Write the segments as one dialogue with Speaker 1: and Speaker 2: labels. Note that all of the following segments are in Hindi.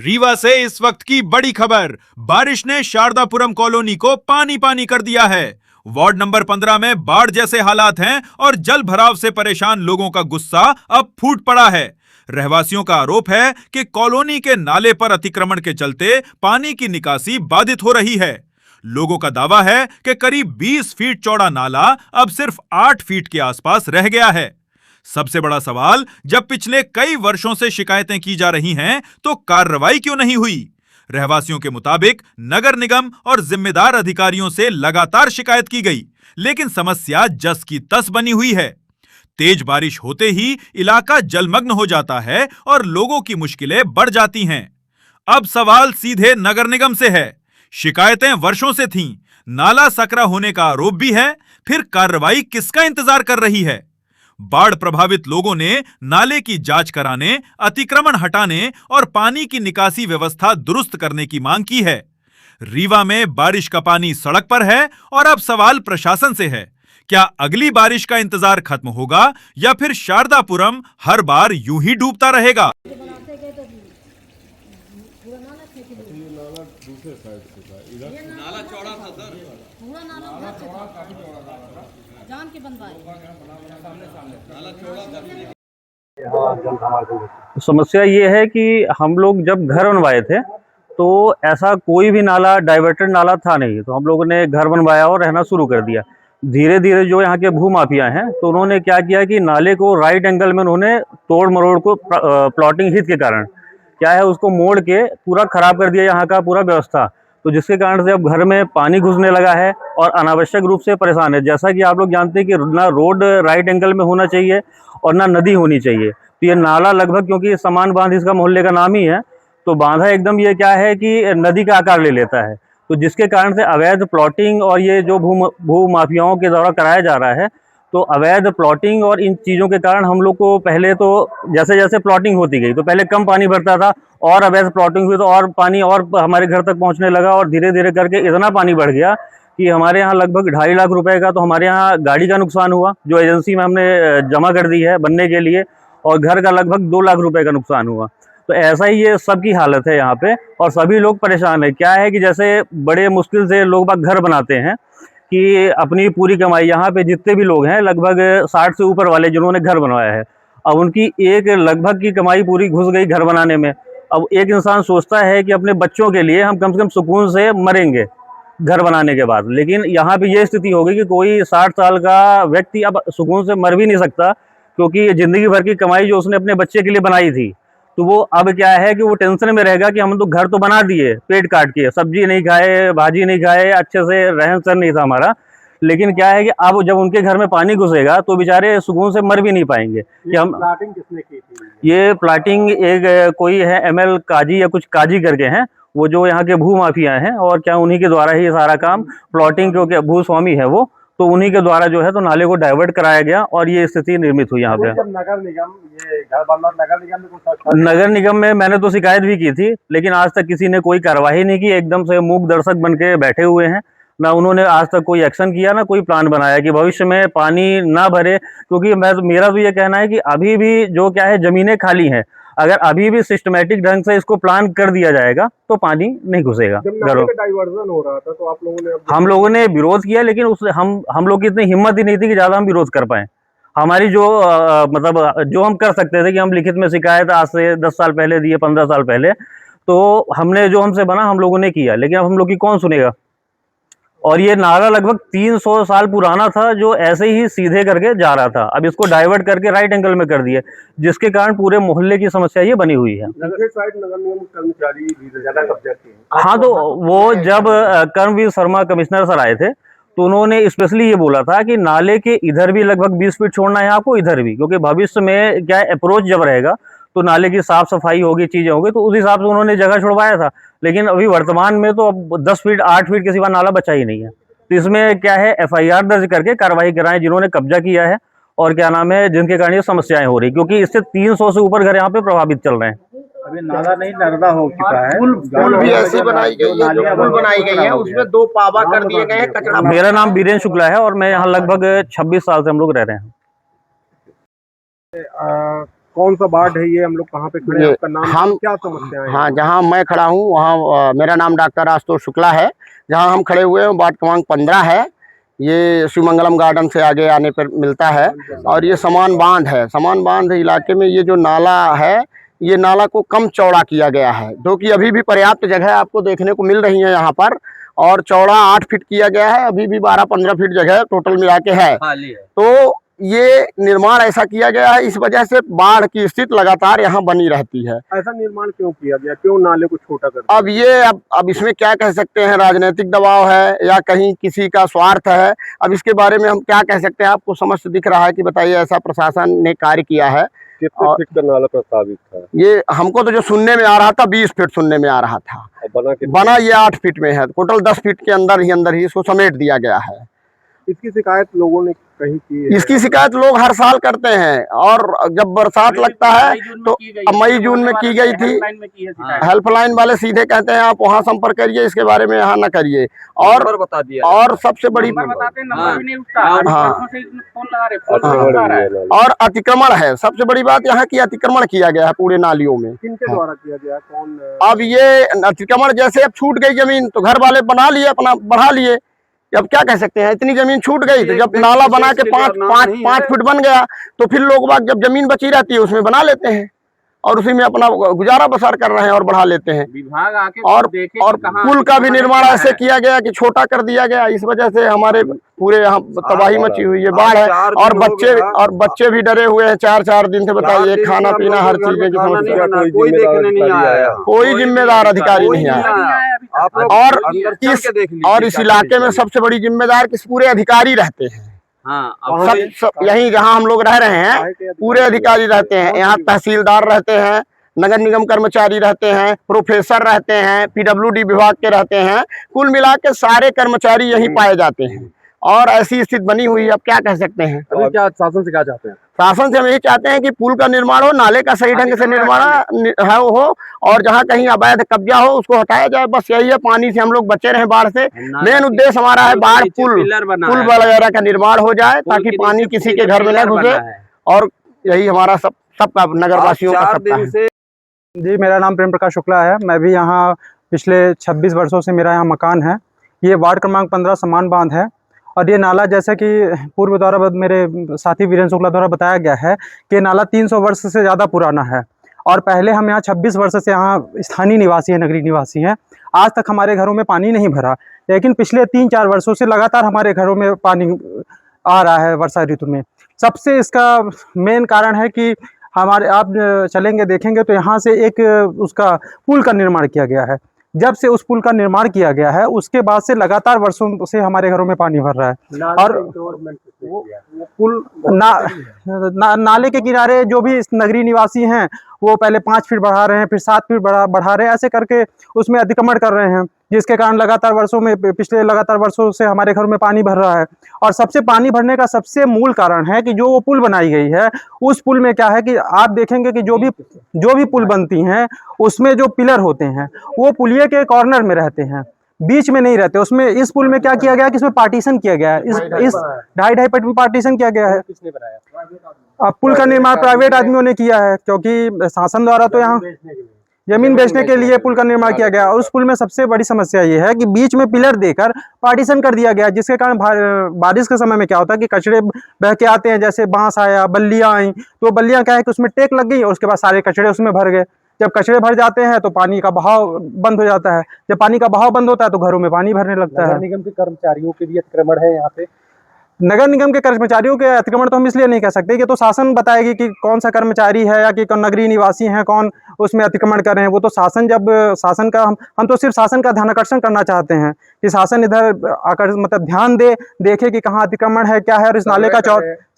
Speaker 1: रीवा से इस वक्त की बड़ी खबर। बारिश ने शारदापुरम कॉलोनी को पानी पानी कर दिया है। वार्ड नंबर 15 में बाढ़ जैसे हालात हैं और जल भराव से परेशान लोगों का गुस्सा अब फूट पड़ा है। रहवासियों का आरोप है कि कॉलोनी के नाले पर अतिक्रमण के चलते पानी की निकासी बाधित हो रही है। लोगों का दावा है कि करीब 20 फीट चौड़ा नाला अब सिर्फ 8 फीट के आसपास रह गया है। सबसे बड़ा सवाल, जब पिछले कई वर्षों से शिकायतें की जा रही हैं, तो कार्रवाई क्यों नहीं हुई? रहवासियों के मुताबिक नगर निगम और जिम्मेदार अधिकारियों से लगातार शिकायत की गई, लेकिन समस्या जस की तस बनी हुई है। तेज बारिश होते ही इलाका जलमग्न हो जाता है और लोगों की मुश्किलें बढ़ जाती हैं। अब सवाल सीधे नगर निगम से है। शिकायतें वर्षों से थीं, नाला सकरा होने का आरोप भी है, फिर कार्रवाई किसका इंतजार कर रही है? बाढ़ प्रभावित लोगों ने नाले की जांच कराने, अतिक्रमण हटाने और पानी की निकासी व्यवस्था दुरुस्त करने की मांग की है। रीवा में बारिश का पानी सड़क पर है और अब सवाल प्रशासन से है। क्या अगली बारिश का इंतजार खत्म होगा या फिर शारदापुरम हर बार यूं ही डूबता रहेगा?
Speaker 2: नाला चौड़ा था सर,
Speaker 3: पूरा नाला बहुत जान के बनवाए,
Speaker 2: नाला चौड़ा था।
Speaker 4: समस्या ये है कि हम लोग जब घर बनवाए थे तो ऐसा कोई भी नाला डाइवर्टेड नाला था नहीं, तो हम लोगों ने घर बनवाया और रहना शुरू कर दिया। धीरे धीरे जो यहाँ के भू माफिया हैं तो उन्होंने क्या किया कि नाले को राइट एंगल में उन्होंने तोड़ मरोड़ को प्लॉटिंग हित के कारण क्या है उसको मोड़ के पूरा खराब कर दिया यहाँ का पूरा व्यवस्था। तो जिसके कारण से अब घर में पानी घुसने लगा है और अनावश्यक रूप से परेशान है। जैसा कि आप लोग जानते हैं कि ना रोड राइट एंगल में होना चाहिए और ना नदी होनी चाहिए, तो ये नाला लगभग, क्योंकि समान बांध इसका मोहल्ले का नाम ही है, तो बांधा एकदम ये क्या है कि नदी का आकार ले लेता है। तो जिसके कारण से अवैध प्लॉटिंग और ये जो भू माफियाओं के द्वारा कराया जा रहा है, तो अवैध प्लॉटिंग और इन चीज़ों के कारण हम लोग को पहले तो जैसे जैसे प्लॉटिंग होती गई तो पहले कम पानी भरता था और अवैध प्लॉटिंग हुई तो और पानी और हमारे घर तक पहुंचने लगा और धीरे धीरे करके इतना पानी बढ़ गया कि हमारे यहाँ लगभग 2.5 लाख रुपए का तो हमारे यहाँ गाड़ी का नुकसान हुआ जो एजेंसी में हमने जमा कर दी है बनने के लिए, और घर का लगभग 2 लाख रुपए का नुकसान हुआ। तो ऐसा ही ये सबकी हालत है यहाँ पे और सभी लोग परेशान है। क्या है कि जैसे बड़े मुश्किल से लोग बाग घर बनाते हैं कि अपनी पूरी कमाई, यहाँ पे जितने भी लोग हैं लगभग 60 से ऊपर वाले जिन्होंने घर बनवाया है, अब उनकी एक लगभग की कमाई पूरी घुस गई घर बनाने में। अब एक इंसान सोचता है कि अपने बच्चों के लिए हम कम से कम सुकून से मरेंगे घर बनाने के बाद, लेकिन यहाँ पे ये स्थिति हो गई कि कोई 60 साल का व्यक्ति अब सुकून से मर भी नहीं सकता, क्योंकि जिंदगी भर की कमाई जो उसने अपने बच्चे के लिए बनाई थी, तो वो अब क्या है कि वो टेंशन में रहेगा कि हम तो घर तो बना दिए पेट काट के, सब्जी नहीं खाए, भाजी नहीं खाए, अच्छे से रहन सहन नहीं था हमारा, लेकिन क्या है कि अब जब उनके घर में पानी घुसेगा तो बेचारे सुकून से मर भी नहीं पाएंगे। कि हम
Speaker 5: प्लाटिंग किसने की थी?
Speaker 4: ये प्लाटिंग एक कोई है ML काजी या कुछ काजी करके हैं, वो जो यहाँ के भू माफिया हैं, और क्या उन्हीं के द्वारा ही सारा काम प्लॉटिंग, क्योंकि भू स्वामी है वो, तो उन्हीं के द्वारा जो है तो नाले को डाइवर्ट कराया गया और ये स्थिति निर्मित हुई यहाँ पे।
Speaker 5: नगर निगम ये घर बनवा, नगर निगम में कुछ
Speaker 4: नगर निगम में मैंने तो शिकायत भी की थी, लेकिन आज तक किसी ने कोई कार्रवाई नहीं की। एकदम से मूक दर्शक बन के बैठे हुए हैं। ना उन्होंने आज तक कोई एक्शन किया, ना कोई प्लान बनाया कि भविष्य में पानी ना भरे, क्योंकि मेरा तो ये कहना है कि अभी भी जो क्या है जमीनें खाली हैं, अगर अभी भी सिस्टमेटिक ढंग से इसको प्लान कर दिया जाएगा तो पानी नहीं घुसेगा घरों।
Speaker 5: डाइवर्जन हो रहा था तो आप लोगों ने
Speaker 4: हम लोगों ने विरोध किया, लेकिन उस हम लोग की इतनी हिम्मत ही नहीं थी कि ज्यादा हम विरोध कर पाए। हमारी जो मतलब जो हम कर सकते थे कि हम लिखित में शिकायत आज से 10 साल पहले दिए, 15 साल पहले, तो हमने जो हमसे बना हम लोगों ने किया, लेकिन अब हम लोग की कौन सुनेगा। और ये नाला लगभग 300 साल पुराना था जो ऐसे ही सीधे करके जा रहा था, अब इसको डाइवर्ट करके राइट एंगल में कर दिए, जिसके कारण पूरे मोहल्ले की समस्या ये बनी हुई है।
Speaker 5: नगर निगम कर्मचारी ज्यादा कब्जा किए।
Speaker 4: हाँ, तो वो जब कर्मवीर शर्मा कमिश्नर सर आए थे तो उन्होंने स्पेशली ये बोला था कि नाले के इधर भी लगभग 20 फीट छोड़ना है आपको, इधर भी, क्योंकि भविष्य में क्या अप्रोच जब रहेगा तो नाले की साफ सफाई होगी, चीजें होगी, तो उस हिसाब से उन्होंने जगह छुड़वाया था। लेकिन अभी वर्तमान में तो अब 10 फीट 8 फीट के सिवा नाला बचा ही नहीं है। तो इसमें क्या है FIR दर्ज करके कार्रवाई कराएं जिन्होंने कब्जा किया है और क्या नाम है जिनके कारण ये समस्याएं हो रही, क्योंकि इससे 300 से ऊपर घर यहाँ पे प्रभावित चल रहे हैं।
Speaker 5: अभी नाला नहीं नर्दा हो चुका है,
Speaker 6: पुल भी ऐसी बनाई गई है, जो पुल बनाई गई है उसमें 2 पावा कर दिए गए हैं कचरा।
Speaker 4: मेरा नाम बीरेन शुक्ला है और मैं यहाँ लगभग 26 साल से हम लोग रह रहे हैं।
Speaker 5: कौन सा वार्ड है ये, हम लोग कहाँ पे खड़े हैं,
Speaker 6: ये
Speaker 5: आपका नाम
Speaker 6: हम-
Speaker 5: क्या समस्या है?
Speaker 6: हाँ, जहाँ मैं खड़ा हूँ वहाँ मेरा नाम डॉक्टर आशुतोष शुक्ला है। जहाँ हम खड़े हुए हैं वार्ड क्रमांक 15 है। ये शिवमंगलम गार्डन से आगे आने पर मिलता है। और ये समान बांध है। समान बांध इलाके में ये जो नाला है, ये नाला को कम चौड़ा किया गया है, जो कि अभी भी पर्याप्त जगह आपको देखने को मिल रही है यहाँ पर। और चौड़ा 8 फीट किया गया है, अभी भी 12-15 फीट जगह टोटल मिला के है। तो ये निर्माण ऐसा किया गया है, इस वजह से बाढ़ की स्थिति लगातार यहाँ बनी रहती है।
Speaker 5: ऐसा निर्माण क्यों किया गया, क्यों नाले को छोटा कर दिया?
Speaker 6: अब ये अब इसमें क्या कह सकते हैं, राजनीतिक दबाव है या कहीं किसी का स्वार्थ है। अब इसके बारे में हम क्या कह सकते हैं, आपको समझ दिख रहा है कि बताइए ऐसा प्रशासन ने कार्य किया है।
Speaker 5: कितने
Speaker 6: और-
Speaker 5: फीट का नाला प्रस्तावित था?
Speaker 6: ये हमको तो जो सुनने में आ रहा था 20 फीट सुनने में आ रहा था।
Speaker 5: और
Speaker 6: बना ये 8 फीट में है। टोटल 10 फीट के अंदर ही इसको समेट दिया गया है।
Speaker 5: इसकी शिकायत लोगों ने कहीं की है?
Speaker 6: इसकी शिकायत लोग हर साल करते हैं। और जब बरसात लगता है तो मई जून में की गई थी। हेल्पलाइन वाले सीधे कहते हैं आप वहाँ संपर्क करिए, इसके बारे में यहाँ न करिए। और
Speaker 2: बता दिया।
Speaker 6: और सबसे बड़ी और अतिक्रमण है। सबसे बड़ी बात यहाँ की अतिक्रमण किया गया है पूरे नालियों में।
Speaker 5: किनके द्वारा किया गया, कौन?
Speaker 6: अब ये अतिक्रमण जैसे अब छूट गई जमीन तो घर वाले बना लिए, अपना बढ़ा लिए। अब क्या कह सकते हैं, इतनी जमीन छूट गई तो जब नाला बना के 5 फीट बन गया तो फिर लोग बाग जब जमीन बची रहती है उसमें बना लेते हैं और उसी में अपना गुजारा बसर कर रहे हैं और बढ़ा लेते हैं।
Speaker 7: विभाग आके
Speaker 6: और
Speaker 7: और
Speaker 6: पुल का भी निर्माण ऐसे किया गया कि छोटा कर दिया गया। इस वजह से हमारे पूरे यहाँ तबाही मची हुई है, बाढ़ है। और बच्चे भी डरे हुए हैं 4 दिन से। बताइए, खाना पीना हर चीज की समस्या।
Speaker 2: कोई देखने नहीं आया।
Speaker 6: कोई जिम्मेदार अधिकारी नहीं आया। और इस इलाके में सबसे बड़ी जिम्मेदार किस पूरे अधिकारी रहते हैं। सब यहीं जहाँ हम लोग रह रहे हैं पूरे अधिकारी रहते हैं। यहाँ तहसीलदार रहते हैं, नगर निगम कर्मचारी रहते हैं, प्रोफेसर रहते हैं, पीडब्ल्यूडी विभाग के रहते हैं। कुल मिला के सारे कर्मचारी यहीं पाए जाते हैं और ऐसी स्थिति बनी हुई है। अब क्या कह सकते हैं।
Speaker 5: अभी क्या शासन से क्या चाहते हैं?
Speaker 6: शासन से हम यही चाहते हैं कि पुल का निर्माण हो, नाले का सही ढंग से निर्माण हो और जहाँ कहीं अवैध कब्जा हो उसको हटाया जाए। बस यही है, पानी से हम लोग बचे रहें, बाढ़ से। मेन उद्देश्य हमारा है बाढ़ पुल वगैरह का निर्माण हो जाए ताकि पानी किसी के घर में न घुसे। और यही हमारा सबका नगरवासियों का सपना है।
Speaker 8: जी, मेरा नाम प्रेम प्रकाश शुक्ला है। मैं भी यहाँ पिछले 26 वर्षों से मेरा यहाँ मकान है। ये वार्ड क्रमांक 15 समान बांध है। और ये नाला जैसा कि पूर्व द्वारा मेरे साथी वीरेंद्र शुक्ला द्वारा बताया गया है कि नाला 300 वर्ष से ज़्यादा पुराना है। और पहले हम यहाँ 26 वर्ष से यहाँ स्थानीय निवासी हैं, नगरीय निवासी हैं। आज तक हमारे घरों में पानी नहीं भरा, लेकिन पिछले 3-4 वर्षों से लगातार हमारे घरों में पानी आ रहा है वर्षा ऋतु में। सबसे इसका मेन कारण है कि हमारे आप चलेंगे देखेंगे तो यहाँ से एक उसका पुल का निर्माण किया गया है। जब से उस पुल का निर्माण किया गया है उसके बाद से लगातार वर्षों से हमारे घरों में पानी भर रहा है। और वो पुल नाले के किनारे जो भी नगरीय निवासी हैं वो पहले 5 फीट बढ़ा रहे हैं, फिर 7 फीट बढ़ा रहे हैं, ऐसे करके उसमें अतिक्रमण कर रहे हैं, जिसके कारण पिछले लगातार वर्षों से हमारे घर में पानी भर रहा है। और सबसे पानी भरने का सबसे मूल कारण है कि जो वो पुल बनाई गई है, उस पुल में क्या है कि आप देखेंगे कि जो भी पुल बनती हैं उसमें जो पिलर होते हैं वो पुलिये के कॉर्नर में रहते हैं, बीच में नहीं रहते। उसमें इस पुल में क्या किया गया है कि इसमें पार्टीशन किया गया है, इस 2.5 फीट में पार्टीशन किया गया है।
Speaker 5: किसने बनाया?
Speaker 8: पुल का निर्माण प्राइवेट आदमियों ने किया है, क्योंकि शासन द्वारा तो यहाँ जमीन बेचने के लिए पुल का निर्माण किया गया। और उस पुल में सबसे बड़ी समस्या ये है कि बीच में पिलर देकर पार्टीशन कर दिया गया, जिसके कारण बारिश के समय में क्या होता है कि कचरे बह के आते हैं। जैसे बांस आया, बल्लियां आई, तो बल्लियां क्या है कि उसमें टेक लग गई और उसके बाद सारे कचरे उसमें भर गए। जब कचरे भर जाते हैं तो पानी का बहाव बंद हो जाता है। जब पानी का बहाव बंद होता है तो घरों में पानी भरने लगता है।
Speaker 5: नगर निगम के कर्मचारियों के भी अतिक्रमण है यहाँ पे?
Speaker 8: नगर निगम के कर्मचारियों के अतिक्रमण तो हम इसलिए नहीं कह सकते कि तो शासन बताएगी कि कौन सा कर्मचारी है या कि कौन नगरीय निवासी हैं, कौन उसमें अतिक्रमण कर रहे हैं। वो तो शासन का हम तो सिर्फ शासन का ध्यानाकर्षण करना चाहते हैं कि शासन इधर आकर मतलब ध्यान देखे कि कहाँ अतिक्रमण है, क्या है, और इस नाले का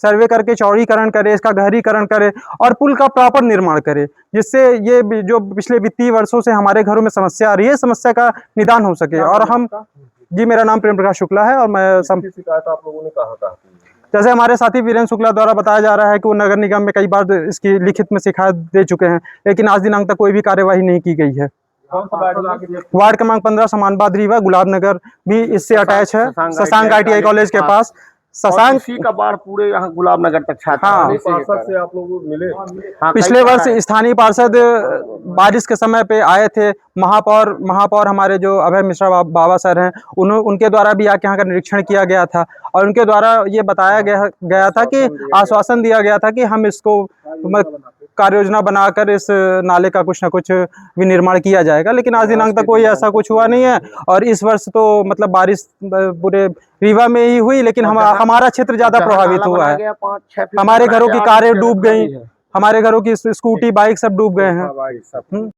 Speaker 8: सर्वे करके चौड़ीकरण करे, इसका गहरीकरण करे और पुल का प्रॉपर निर्माण करे, जिससे ये जो पिछले वित्तीय वर्षों से हमारे घरों में समस्या आ रही है, समस्या का निदान हो सके। और हम जी, मेरा नाम प्रेम प्रकाश शुक्ला है और मैं
Speaker 5: शिकायत आप लोगों ने कहा था?
Speaker 8: जैसे हमारे साथी वीरेंद्र शुक्ला द्वारा बताया जा रहा है कि वो नगर निगम में कई बार इसकी लिखित में शिकायत दे चुके हैं, लेकिन आज दिनांक तक कोई भी कार्यवाही नहीं की गई है। वार्ड क्रमांक 15 समान बांध रीवा, गुलाब नगर भी इससे अटैच है, शशांक ITI कॉलेज के पास। शशांक
Speaker 6: इसी का बाढ़ पूरे यहाँ गुलाब नगर तक छाता
Speaker 8: हाँ।
Speaker 6: है।
Speaker 5: पार्षद से आप लोग मिले?
Speaker 6: हाँ,
Speaker 8: पिछले
Speaker 6: कई
Speaker 8: वर्ष
Speaker 6: बार आए।
Speaker 8: स्थानीय पार्षद बारिश के समय पे आए थे। महापौर हमारे जो अभय मिश्रा बाबा सर हैं, उनके द्वारा भी आके यहाँ का निरीक्षण किया गया था और उनके द्वारा ये बताया गया था कि आश्वासन दिया गया था कि हम इसको कार्य योजना बनाकर इस नाले का कुछ ना कुछ विनिर्माण किया जाएगा, लेकिन आज दिनांक तक कोई ऐसा कुछ हुआ नहीं है। और इस वर्ष तो मतलब बारिश पूरे रीवा में ही हुई, लेकिन हमारा क्षेत्र ज्यादा
Speaker 6: जहाँ
Speaker 8: प्रभावित
Speaker 6: नाला
Speaker 8: हुआ
Speaker 6: बनाया
Speaker 8: है।
Speaker 6: गया 5-6 फीट
Speaker 8: हमारे
Speaker 6: बना
Speaker 8: घरों
Speaker 6: के
Speaker 8: की
Speaker 6: 8
Speaker 8: कारें
Speaker 6: फीट
Speaker 8: डूब
Speaker 6: गहराई
Speaker 8: गई,
Speaker 6: है।
Speaker 8: हमारे घरों की स्कूटी बाइक सब डूब गए हैं।
Speaker 5: भाई सब